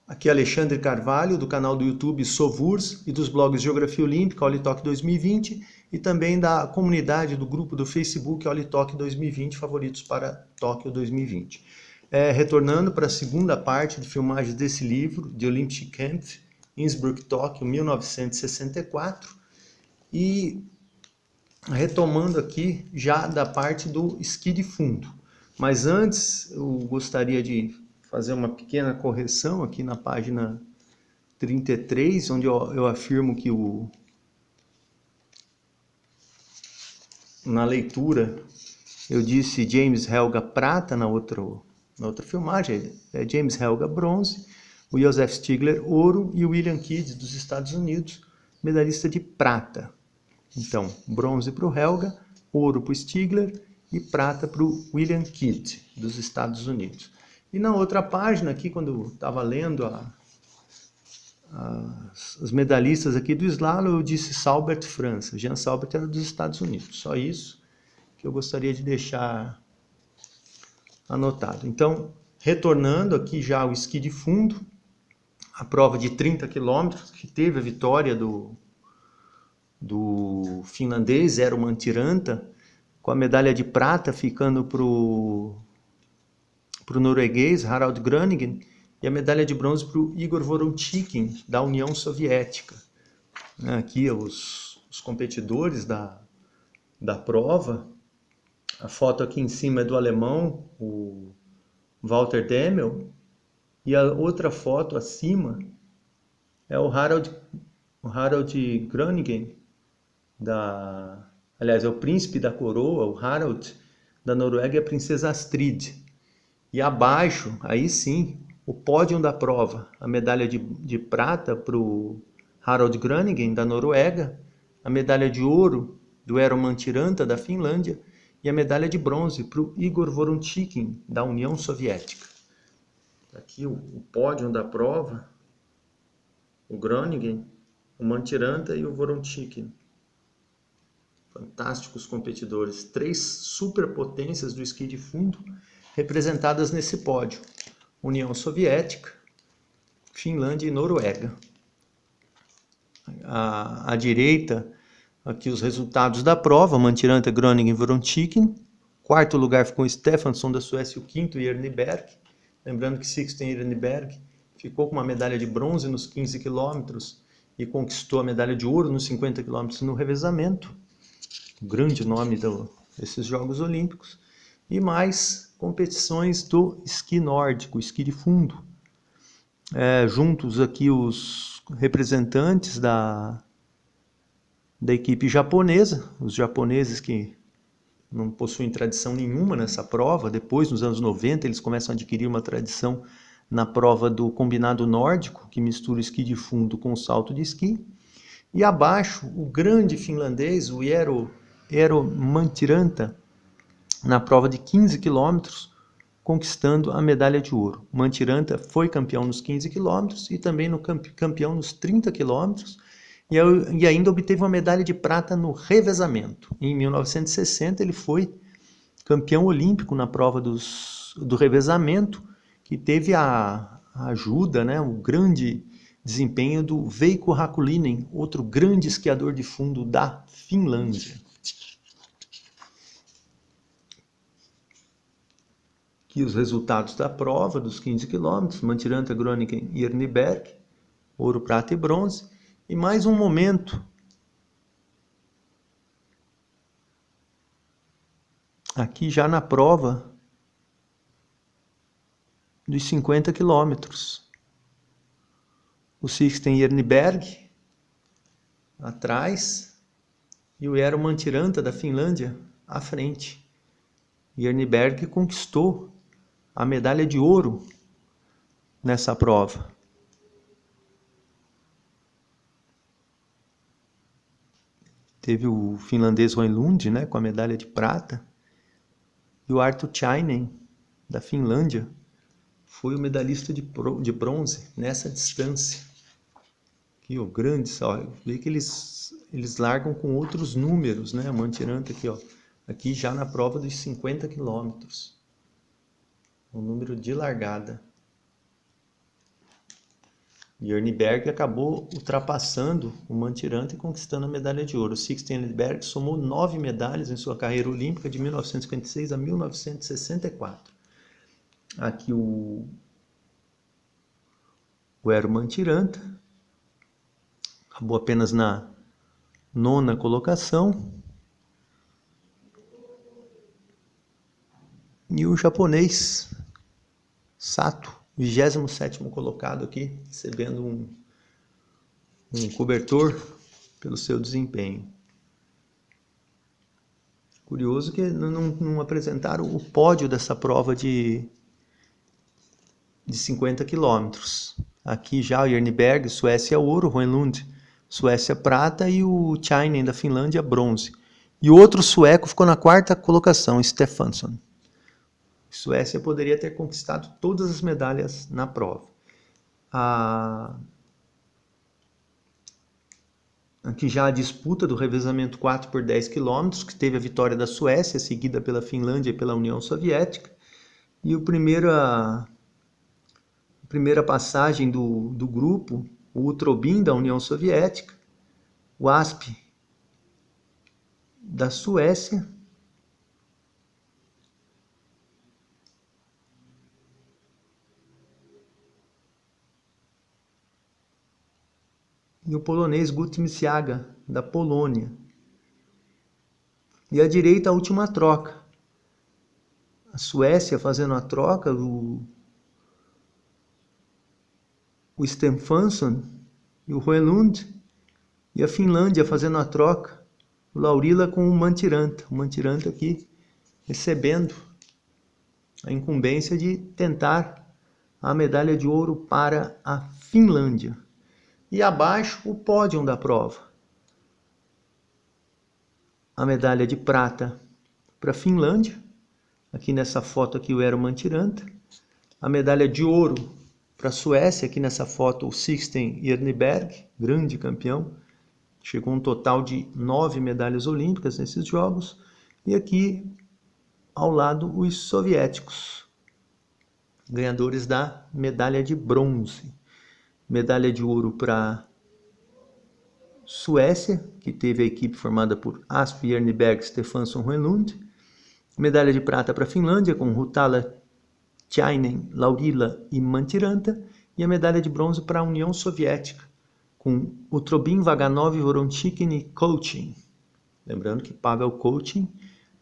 Aqui é Alexandre Carvalho, do canal do YouTube Sovurs e dos blogs Geografia Olímpica, Olitoque 2020, e também da comunidade do grupo do Facebook Olitoque 2020, favoritos para Tóquio 2020. Retornando para a segunda parte de filmagens desse livro, de Olympische Kämpfe, Innsbruck, Tóquio, 1964, e retomando aqui já da parte do esqui de fundo. Mas antes, eu gostaria de fazer uma pequena correção aqui na página 33, onde eu afirmo que na leitura eu disse James Helga prata na outra filmagem, é James Helga bronze, o Joseph Stigler ouro e o William Kidd dos Estados Unidos, medalhista de prata. Então, bronze para o Helga, ouro para o Stigler e prata para o William Kidd dos Estados Unidos. E na outra página aqui, quando eu estava lendo os medalhistas aqui do slalom, eu disse Saubert, França. Jean Saubert era dos Estados Unidos. Só isso que eu gostaria de deixar anotado. Então, retornando aqui já ao esqui de fundo, a prova de 30 km, que teve a vitória do finlandês Eero Mantiranta, com a medalha de prata ficando para o norueguês Harald Gröningen e a medalha de bronze para o Igor Vorontshikin, da União Soviética. Aqui os competidores da prova. A foto aqui em cima é do alemão, o Walter Demmel, e a outra foto acima é o Harald Gröningen, aliás, é o príncipe da coroa, o Harald, da Noruega, e a princesa Astrid. E abaixo, aí sim, o pódio da prova, a medalha de prata para o Harald Gröningen, da Noruega, a medalha de ouro do Eero Mantiranta, da Finlândia, e a medalha de bronze para o Igor Vorontshikin, da União Soviética. Aqui o pódio da prova, o Gröningen, o Mantiranta e o Vorontshikin. Fantásticos competidores, 3 superpotências do esqui de fundo representadas nesse pódio: União Soviética, Finlândia e Noruega. À direita, aqui os resultados da prova: Mantiranta, Gröningen e Vorontshikin. Quarto lugar ficou Stefansson, da Suécia, e o quinto Jernberg. Lembrando que Sixten Jernberg ficou com uma medalha de bronze nos 15 quilômetros e conquistou a medalha de ouro nos 50 quilômetros no revezamento. O grande nome desses Jogos Olímpicos. E mais competições do esqui nórdico, esqui de fundo. Juntos aqui os representantes da equipe japonesa, os japoneses que não possuem tradição nenhuma nessa prova. Depois, nos anos 90, eles começam a adquirir uma tradição na prova do combinado nórdico, que mistura o esqui de fundo com o salto de esqui. E abaixo, o grande finlandês, o Eero Mantiranta, na prova de 15 quilômetros, conquistando a medalha de ouro. Mantiranta foi campeão nos 15 quilômetros e também campeão nos 30 quilômetros, e ainda obteve uma medalha de prata no revezamento. Em 1960 ele foi campeão olímpico na prova do revezamento, que teve a ajuda, o grande desempenho do Veikko Hakulinen, outro grande esquiador de fundo da Finlândia. Aqui os resultados da prova dos 15 quilômetros: Mantiranta, Gröningen e Jernberg, ouro, prata e bronze. E mais um momento aqui já na prova dos 50 quilômetros. O Sixten Jernberg atrás e o Eero Mantiranta, da Finlândia, à frente. Jernberg conquistou a medalha de ouro nessa prova. Teve o finlandês Roenlund, com a medalha de prata, e o Arto Chainen, da Finlândia, foi o medalhista de bronze nessa distância. Aqui, o grande, vê que eles largam com outros números, O Mantiranta aqui já na prova dos 50 quilômetros. O número de largada. Jörnberg acabou ultrapassando o Mantiranta e conquistando a medalha de ouro. O Sixten Jörnberg somou 9 medalhas em sua carreira olímpica de 1956 a 1964. Aqui o Eero Mantiranta acabou apenas na 9ª colocação. E o japonês Sato, 27º colocado aqui, recebendo um cobertor pelo seu desempenho. Curioso que não apresentaram o pódio dessa prova de 50 quilômetros. Aqui já o Jörnberg, Suécia, ouro, Hoenlund, Suécia, prata, e o Chinen, da Finlândia, bronze. E o outro sueco ficou na 4ª colocação, Stefansson. Suécia poderia ter conquistado todas as medalhas na prova. Aqui já a disputa do revezamento 4 por 10 km, que teve a vitória da Suécia, seguida pela Finlândia e pela União Soviética. E a primeira passagem do grupo, o Utrobin, da União Soviética, o Asp, da Suécia, e o polonês Gutmisiaga, da Polônia. E à direita, a última troca. A Suécia fazendo a troca, o Stefansson e o Hoenlund, e a Finlândia fazendo a troca, o Laurila com o Mantiranta. O Mantiranta aqui recebendo a incumbência de tentar a medalha de ouro para a Finlândia. E abaixo, o pódio da prova. A medalha de prata para a Finlândia. Aqui nessa foto aqui o Eero Mantiranta. A medalha de ouro para a Suécia. Aqui nessa foto o Sixten Jörnberg, grande campeão. Chegou a um total de 9 medalhas olímpicas nesses jogos. E aqui ao lado os soviéticos, ganhadores da medalha de bronze. Medalha de ouro para Suécia, que teve a equipe formada por Asp, Jörnberg, Stefansson, Hoenlund. Medalha de prata para a Finlândia, com Rutala, Chinen, Laurila e Mantiranta. E a medalha de bronze para a União Soviética, com Utrobin, Vaganov, Vorontshikin e Kochin. Lembrando que Pavel Kochin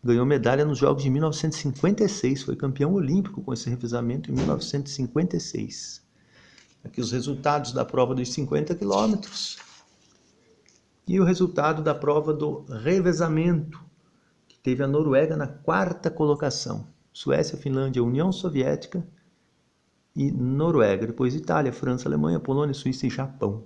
ganhou medalha nos Jogos de 1956, foi campeão olímpico com esse revezamento em 1956. Aqui os resultados da prova dos 50 quilômetros e o resultado da prova do revezamento, que teve a Noruega na 4ª colocação. Suécia, Finlândia, União Soviética e Noruega. Depois Itália, França, Alemanha, Polônia, Suíça e Japão.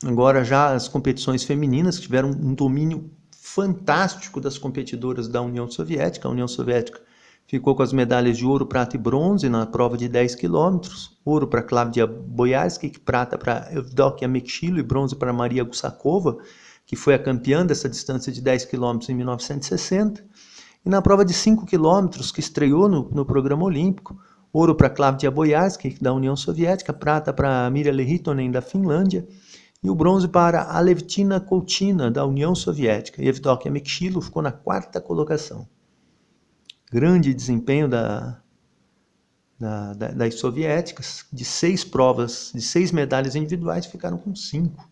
Agora já as competições femininas, que tiveram um domínio fantástico das competidoras da União Soviética. A União Soviética ficou com as medalhas de ouro, prata e bronze na prova de 10 km. Ouro para Klavdia Boyarsky, prata para Evdokia Mekshilo e bronze para Maria Gusakova, que foi a campeã dessa distância de 10 km em 1960. E na prova de 5 km, que estreou no programa olímpico, ouro para Klavdia Boyarsky, da União Soviética, prata para Mirja Lehitonen, da Finlândia, e o bronze para Alevtina Kouchina, da União Soviética. E Evdokia Mekshilo ficou na 4ª colocação. Grande desempenho das soviéticas. De 6 provas, de 6 medalhas individuais, ficaram com 5.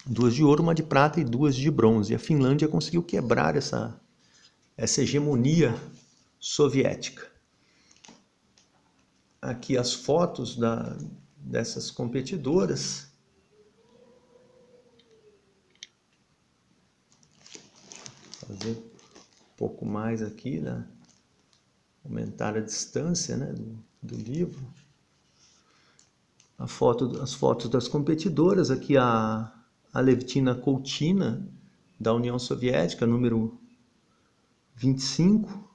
2 de ouro, uma de prata e 2 de bronze. E a Finlândia conseguiu quebrar essa hegemonia soviética. Aqui as fotos dessas competidoras. Vou fazer um pouco mais aqui, né? Aumentar a distância, né, do livro. As fotos das competidoras. Aqui a Alevtina Kouchina, da União Soviética, número 25.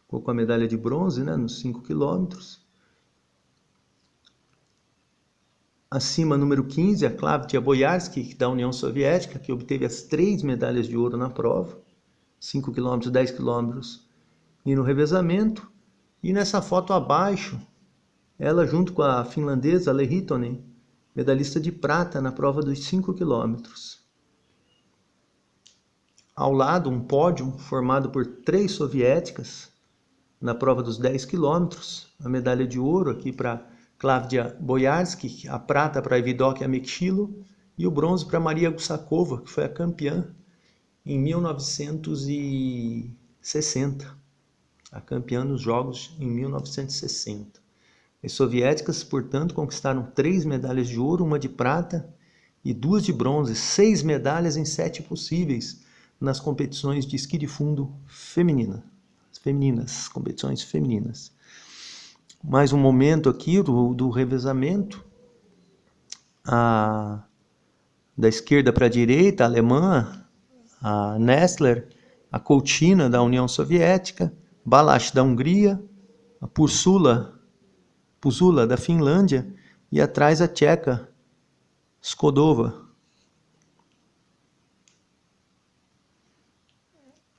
Ficou com a medalha de bronze, né, nos 5 quilômetros. Acima, número 15, a Klavdia Boyarsky, da União Soviética, que obteve as 3 medalhas de ouro na prova. 5 km, 10 km e no revezamento. E nessa foto abaixo, ela junto com a finlandesa Lehitonen, medalhista de prata na prova dos 5 quilômetros. Ao lado, um pódio formado por 3 soviéticas na prova dos 10 quilômetros. A medalha de ouro aqui para Klavdia Boyarsky, a prata para Evidokia Mekshilo e o bronze para Maria Gusakova, que foi a campeã em 1960. A campeã nos Jogos em 1960. As soviéticas, portanto, conquistaram 3 medalhas de ouro, 1 de prata e 2 de bronze, 6 medalhas em 7 possíveis nas competições de esqui de fundo femininas, competições femininas. Mais um momento aqui do revezamento. Da esquerda para a direita, a alemã, a Nestler, a Kouchina da União Soviética, Balash da Hungria, a Pusula da Finlândia e atrás a tcheca Skodova.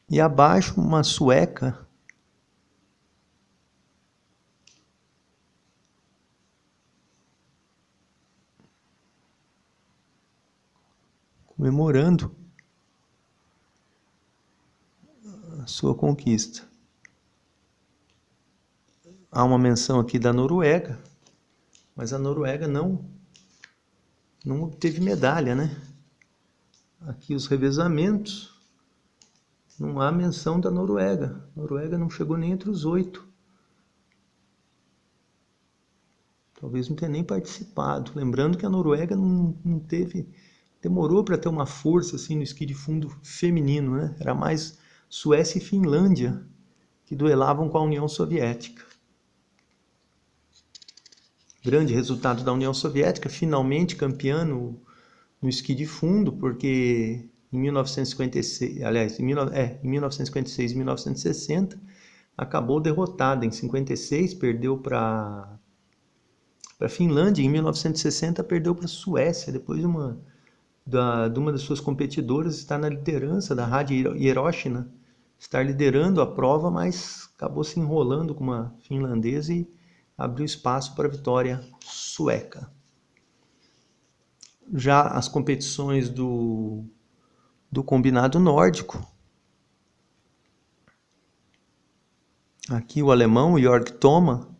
E abaixo uma sueca comemorando a sua conquista. Há uma menção aqui da Noruega, mas a Noruega não obteve medalha, né? Aqui os revezamentos, não há menção da Noruega. A Noruega não chegou nem entre os 8. Talvez não tenha nem participado. Lembrando que a Noruega não teve, demorou para ter uma força assim no esqui de fundo feminino, né? Era mais Suécia e Finlândia que duelavam com a União Soviética. Grande resultado da União Soviética, finalmente campeã no esqui de fundo, porque em 1956, aliás, em 1956 e 1960, acabou derrotada. Em 56 perdeu para a Finlândia, em 1960 perdeu para a Suécia, depois de uma das suas competidoras estar na liderança da Rádio Hiroshima, estar liderando a prova, mas acabou se enrolando com uma finlandesa e abriu espaço para a vitória sueca. Já as competições do combinado nórdico, aqui o alemão Jörg Thoma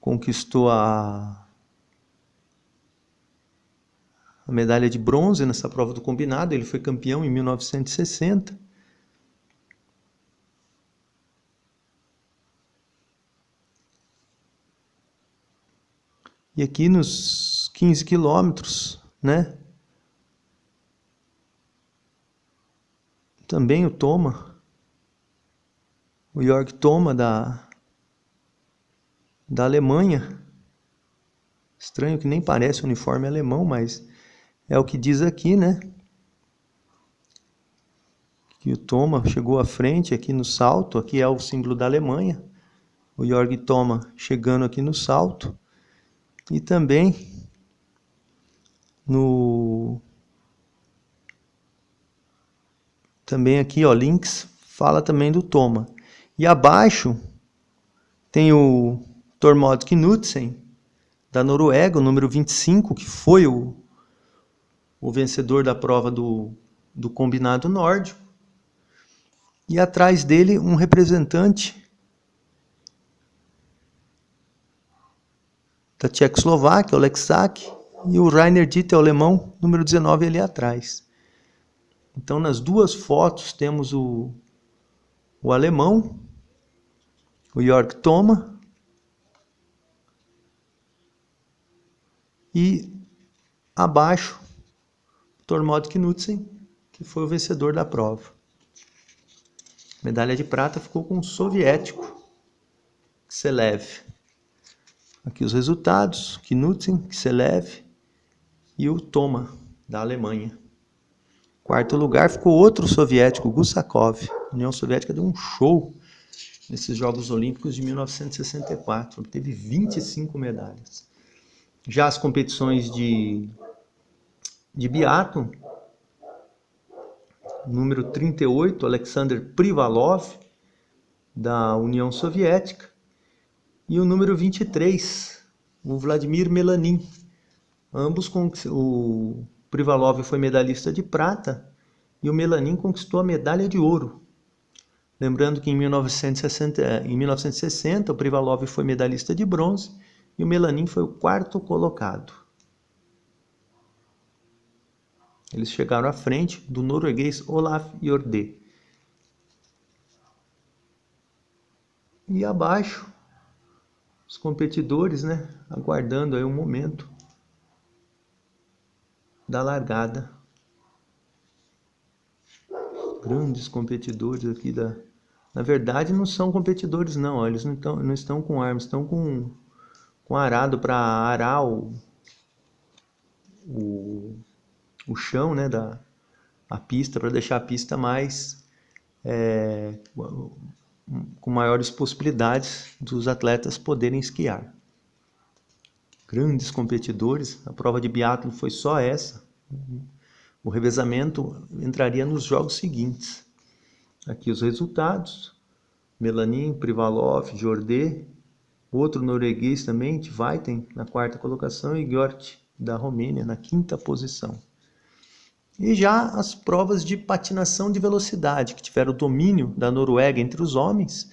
conquistou a medalha de bronze nessa prova do combinado. Ele foi campeão em 1960. E aqui nos 15 quilômetros, né? Também o Thoma, o Jörg Thoma da Alemanha. Estranho que nem parece uniforme alemão, mas é o que diz aqui, né? Que o Thoma chegou à frente aqui no salto. Aqui é o símbolo da Alemanha. O Jörg Thoma chegando aqui no salto. E também aqui, ó, links, fala também do Thoma. E abaixo tem o Tormod Knudsen, da Noruega, o número 25, que foi o vencedor da prova do combinado nórdico. E atrás dele um representante da Tchecoslováquia, o Lexak, e o Rainer Ditter, alemão, número 19, ali atrás. Então, nas duas fotos temos o alemão, o Jörg Thoma, e abaixo, o Tormod Knudsen, que foi o vencedor da prova. Medalha de prata ficou com o soviético Kselev. Aqui os resultados: Knudsen, Kselev e o Thoma, da Alemanha. Quarto lugar ficou outro soviético, Gusakov. A União Soviética deu um show nesses Jogos Olímpicos de 1964. Teve 25 medalhas. Já as competições de biatlon, número 38, Alexander Privalov, da União Soviética. E o número 23, o Vladimir Melanin. Ambos, o Privalov foi medalhista de prata e o Melanin conquistou a medalha de ouro. Lembrando que em 1960 o Privalov foi medalhista de bronze e o Melanin foi o quarto colocado. Eles chegaram à frente do norueguês Olaf Jorde. E abaixo, os competidores, né, aguardando aí o momento da largada. Grandes competidores aqui da... Na verdade, não são competidores, não. Ó, eles não estão com armas, estão com arado para arar o chão, né, a pista, para deixar a pista mais... com maiores possibilidades dos atletas poderem esquiar. Grandes competidores. A prova de biatlo foi só essa. O revezamento entraria nos jogos seguintes. Aqui os resultados. Melanin, Privalov, Jorde, outro norueguês também, Tveiten, na quarta colocação, e Gjort, da Romênia, na quinta posição. E já as provas de patinação de velocidade, que tiveram o domínio da Noruega entre os homens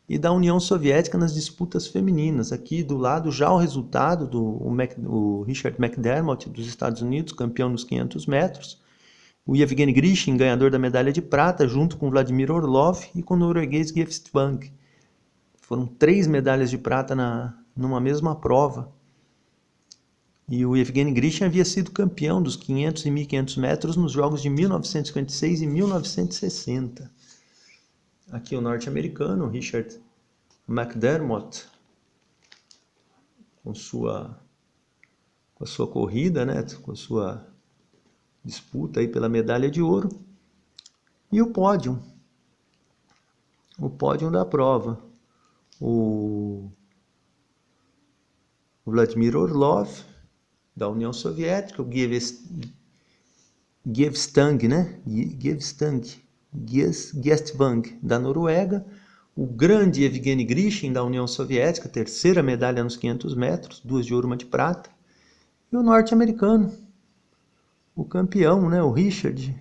e da União Soviética nas disputas femininas. Aqui do lado já o resultado do Richard McDermott dos Estados Unidos, campeão nos 500 metros, o Yevgeny Grishin, ganhador da medalha de prata, junto com Vladimir Orlov e com o norueguês Gjestvang. Foram 3 medalhas de prata numa mesma prova. E o Yevgeny Grishin havia sido campeão dos 500 e 1.500 metros nos Jogos de 1956 e 1960. Aqui o norte-americano, Richard McDermott, com a sua corrida, né, com a sua disputa aí pela medalha de ouro. E o pódio da prova. O Vladimir Orlov, da União Soviética, o Gjestvang, da Noruega, o grande Yevgeny Grishin, da União Soviética, terceira medalha nos 500 metros, 2 de ouro, 1 de prata, e o norte-americano, o campeão, né, o Richard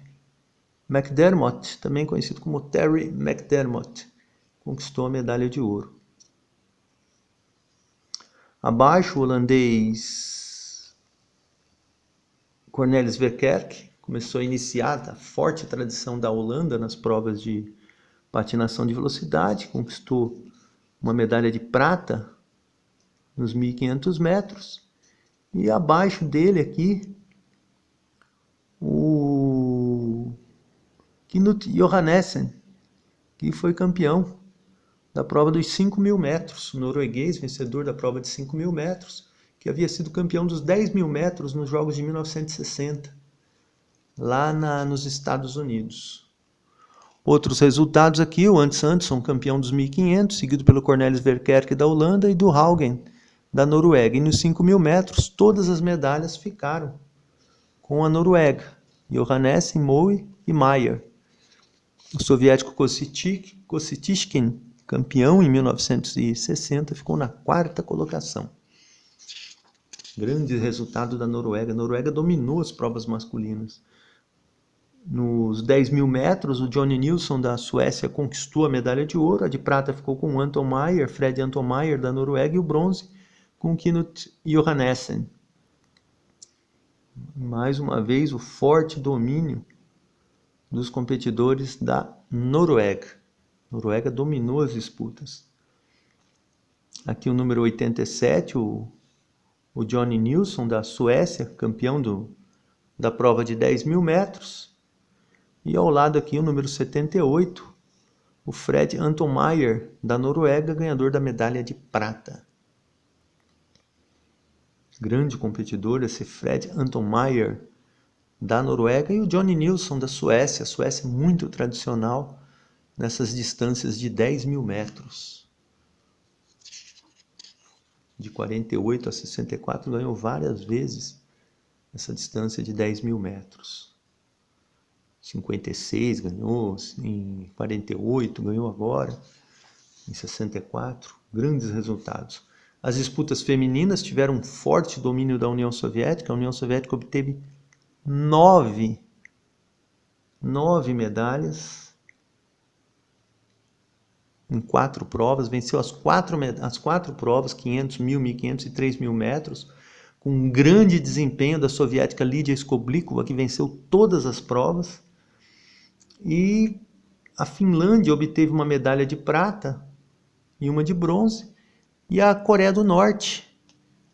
McDermott, também conhecido como Terry McDermott, conquistou a medalha de ouro. Abaixo, o holandês Cornelis Verkerk começou a iniciar a forte tradição da Holanda nas provas de patinação de velocidade, conquistou uma medalha de prata nos 1.500 metros. E abaixo dele aqui, o Knut Johannessen, que foi campeão da prova dos 5.000 metros, o norueguês, vencedor da prova de 5.000 metros, que havia sido campeão dos 10.000 metros nos Jogos de 1960, lá nos Estados Unidos. Outros resultados aqui, o Hans Andersson, campeão dos 1.500, seguido pelo Cornelis Verkerk da Holanda e do Haugen da Noruega. E nos 5.000 metros, todas as medalhas ficaram com a Noruega, Johannessen, Moe e Mayer. O soviético Kosciuszyn, campeão em 1960, ficou na quarta colocação. Grande resultado da Noruega. A Noruega dominou as provas masculinas. Nos 10.000 metros, o Johnny Nilsson, da Suécia, conquistou a medalha de ouro. A de prata ficou com o Fred Anton Mayer, da Noruega, e o bronze com o Knut Johannessen. Mais uma vez, o forte domínio dos competidores da Noruega. A Noruega dominou as disputas. Aqui o número 87, o Johnny Nilsson, da Suécia, campeão da prova de 10.000 metros. E ao lado aqui o número 78, o Fred Anton Mayer, da Noruega, ganhador da medalha de prata. Grande competidor esse Fred Anton Mayer, da Noruega, e o Johnny Nilsson, da Suécia. A Suécia é muito tradicional nessas distâncias de 10.000 metros. De 48 a 64, ganhou várias vezes essa distância de 10.000 metros. 56 ganhou, em 48 ganhou agora. em 64, grandes resultados. As disputas femininas tiveram um forte domínio da União Soviética. A União Soviética obteve 9 medalhas em 4 provas, venceu as quatro provas, 500, 1.000, 1.500 e 3.000 metros, com um grande desempenho da soviética Lídia Skoblikova, que venceu todas as provas. E a Finlândia obteve uma medalha de prata e uma de bronze, e a Coreia do Norte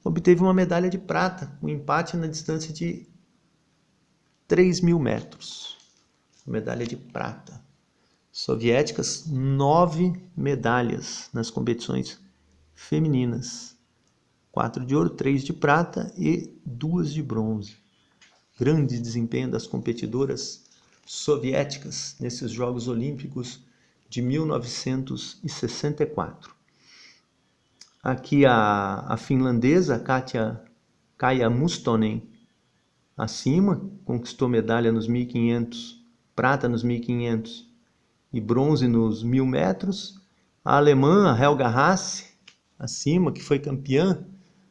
obteve uma medalha de prata, um empate na distância de 3.000 metros. Medalha de prata. Soviéticas, 9 medalhas nas competições femininas. 4 de ouro, 3 de prata e 2 de bronze. Grande desempenho das competidoras soviéticas nesses Jogos Olímpicos de 1964. Aqui a finlandesa Kaija Mustonen, acima, conquistou medalha nos 1.500, prata nos 1.500 e bronze nos 1.000 metros. A alemã, a Helga Hasse, acima, que foi campeã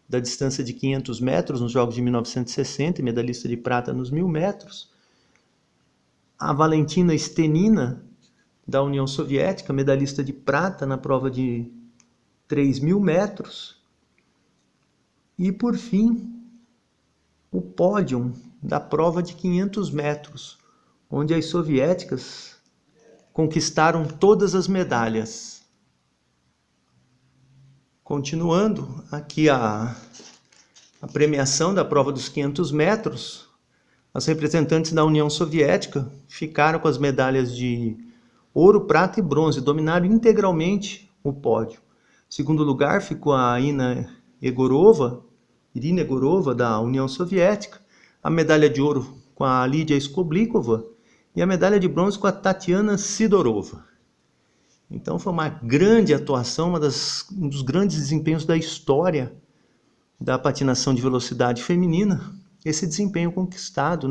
da distância de 500 metros nos Jogos de 1960, e medalhista de prata nos 1.000 metros. A Valentina Stenina, da União Soviética, medalhista de prata na prova de 3.000 metros. E, por fim, o pódio da prova de 500 metros, onde as soviéticas conquistaram todas as medalhas. Continuando, aqui a premiação da prova dos 500 metros, as representantes da União Soviética ficaram com as medalhas de ouro, prata e bronze, dominaram integralmente o pódio. Em segundo lugar ficou a Irina Egorova, da União Soviética, a medalha de ouro com a Lídia Skoblikova e a medalha de bronze com a Tatiana Sidorova. Então foi uma grande atuação, um dos grandes desempenhos da história da patinação de velocidade feminina, esse desempenho conquistado,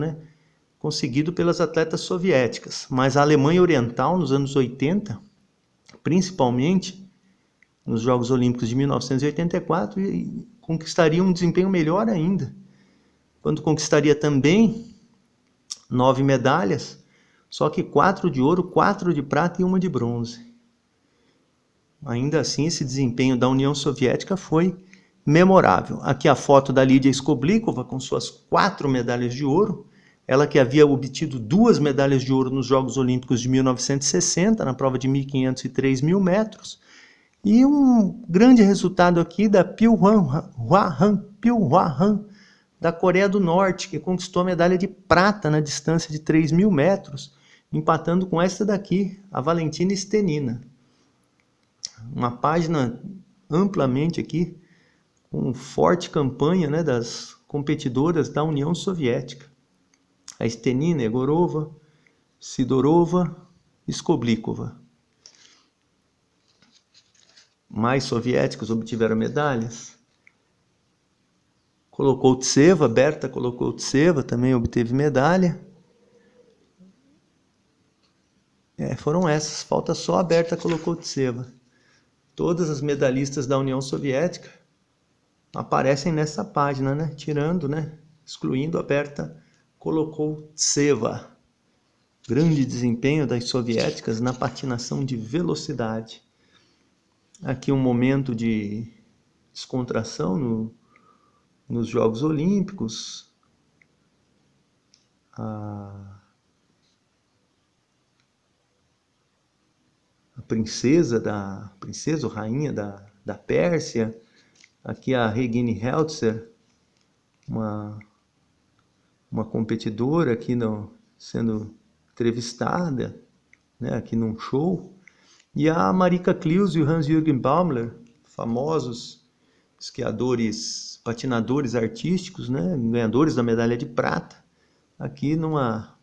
conseguido pelas atletas soviéticas. Mas a Alemanha Oriental, nos anos 80, principalmente nos Jogos Olímpicos de 1984, conquistaria um desempenho melhor ainda, quando conquistaria também 9 medalhas, só que 4 de ouro, 4 de prata e 1 de bronze. Ainda assim, esse desempenho da União Soviética foi memorável. Aqui a foto da Lídia Skoblikova com suas 4 medalhas de ouro, ela que havia obtido 2 medalhas de ouro nos Jogos Olímpicos de 1960, na prova de 1.500 e 3.000 metros, e um grande resultado aqui da Pil Hwa-han, da Coreia do Norte, que conquistou a medalha de prata na distância de 3.000 metros, empatando com esta daqui, a Valentina Stenina. Uma página amplamente aqui, com forte campanha das competidoras da União Soviética. A Stenina, Egorova, Sidorova, Skoblikova. Mais soviéticos obtiveram medalhas. Berta Kolokoutseva também obteve medalha. Foram essas, falta só a Berta Kolokoutseva. Todas as medalhistas da União Soviética aparecem nessa página, excluindo a Berta Kolokoutseva. Grande desempenho das soviéticas na patinação de velocidade. Aqui um momento de descontração nos Jogos Olímpicos. A princesa ou rainha da Pérsia. Aqui a Regine Heltzer, uma competidora aqui sendo entrevistada, aqui num show. E a Marika Klius e o Hans-Jürgen Baumler, famosos esquiadores, patinadores artísticos, ganhadores da medalha de prata, aqui numa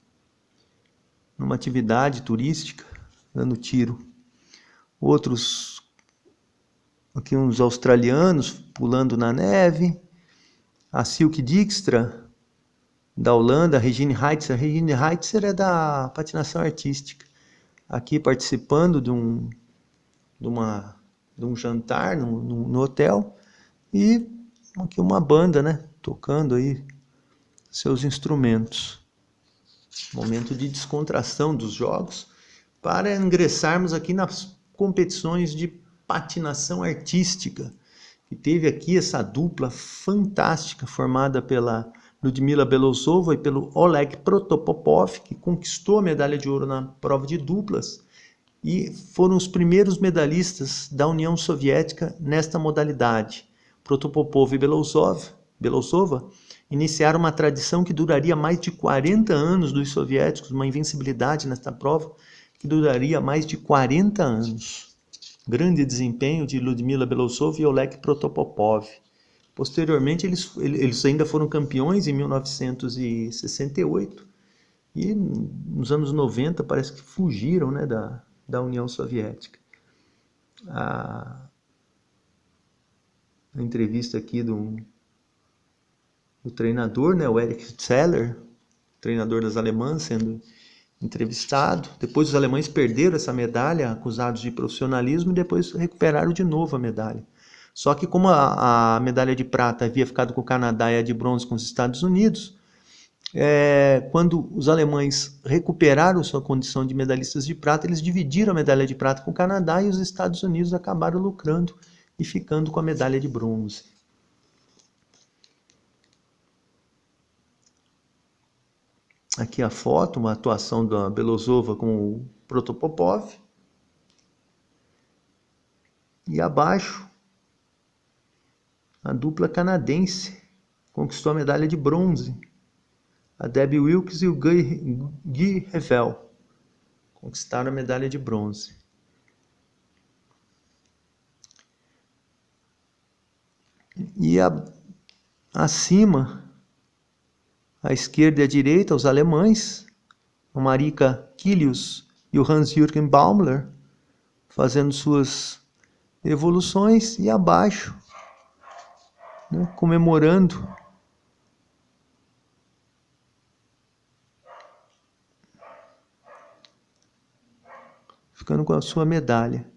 atividade turística, dando tiro. Outros, aqui uns australianos pulando na neve. A Silke Dijkstra, da Holanda, a Regine Heitzer. A Regine Heitzer é da patinação artística. Aqui participando de uma um jantar no hotel, e aqui uma banda, né, tocando aí seus instrumentos. Momento de descontração dos jogos, para ingressarmos aqui nas competições de patinação artística, que teve aqui essa dupla fantástica formada pela Ludmila Belousova e pelo Oleg Protopopov, que conquistou a medalha de ouro na prova de duplas e foram os primeiros medalhistas da União Soviética nesta modalidade. Protopopov e Belousova iniciaram uma tradição que duraria mais de 40 anos dos soviéticos, uma invencibilidade nesta prova que duraria mais de 40 anos. Grande desempenho de Ludmila Belousova e Oleg Protopopov. Posteriormente, eles ainda foram campeões em 1968 e nos anos 90 parece que fugiram, né, da União Soviética. A entrevista aqui do treinador, né, o Erich Zeller, treinador das alemãs, sendo entrevistado. Depois os alemães perderam essa medalha, acusados de profissionalismo, e depois recuperaram de novo a medalha. Só que como a medalha de prata havia ficado com o Canadá e a de bronze com os Estados Unidos, quando os alemães recuperaram sua condição de medalhistas de prata, eles dividiram a medalha de prata com o Canadá e os Estados Unidos acabaram lucrando e ficando com a medalha de bronze. Aqui a foto, uma atuação da Belousova com o Protopopov. E abaixo, a dupla canadense conquistou a medalha de bronze. A Debbie Wilkes e o Guy Revel conquistaram a medalha de bronze. E acima, à esquerda e à direita, os alemães, a Marika Kilius e o Hans-Jürgen Baumler, fazendo suas evoluções, e abaixo, né, comemorando ficando com a sua medalha.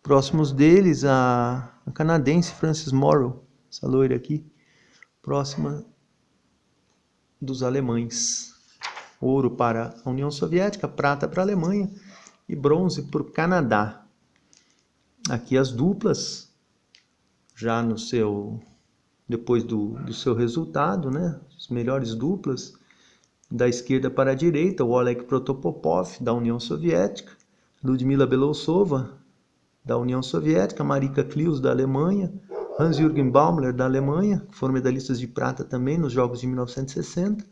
Próximos deles, a canadense Frances Morrow, essa loira aqui, próxima dos alemães. Ouro para a União Soviética, prata para a Alemanha e bronze para o Canadá. Aqui as duplas, já depois do seu resultado, né? As melhores duplas, da esquerda para a direita, o Oleg Protopopov, da União Soviética, Ludmila Belousova, da União Soviética, Marika Kilius, da Alemanha, Hans-Jürgen Baumler, da Alemanha, que foram medalhistas de prata também nos Jogos de 1960,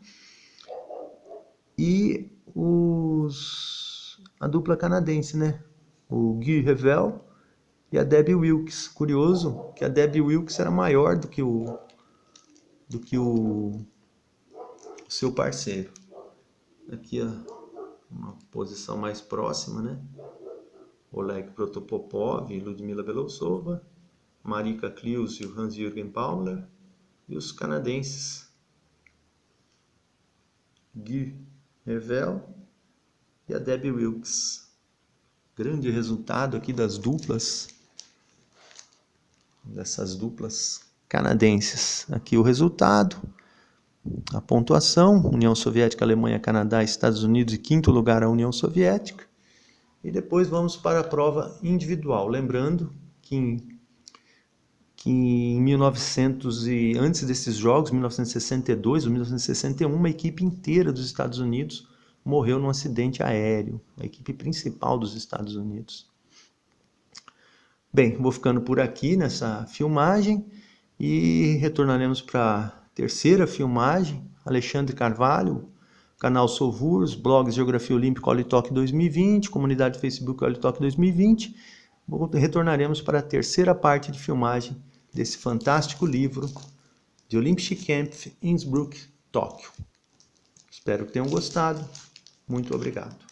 e a dupla canadense, né? O Guy Revel e a Debbie Wilkes. Curioso que a Debbie Wilkes era maior do que o seu parceiro. Aqui uma posição mais próxima, né? Oleg Protopopov e Ludmila Belousova, Marika Kilius e o Hans-Jürgen Baumler, e os canadenses Guy Revel e a Debbie Wilkes. Grande resultado aqui das duplas, dessas duplas canadenses. Aqui o resultado, a pontuação: União Soviética, Alemanha, Canadá, Estados Unidos, e quinto lugar a União Soviética. E depois vamos para a prova individual. Lembrando que em 1900 e antes desses jogos, 1962 ou 1961, uma equipe inteira dos Estados Unidos morreu num acidente aéreo, a equipe principal dos Estados Unidos. Bem, vou ficando por aqui nessa filmagem e retornaremos para a terceira filmagem. Alexandre Carvalho, canal Sovurs, blogs Geografia Olímpica Olitoque 2020, comunidade Facebook Olitoque 2020. Retornaremos para a terceira parte de filmagem desse fantástico livro de Olympische Kämpfe Innsbruck, Tóquio. Espero que tenham gostado. Muito obrigado.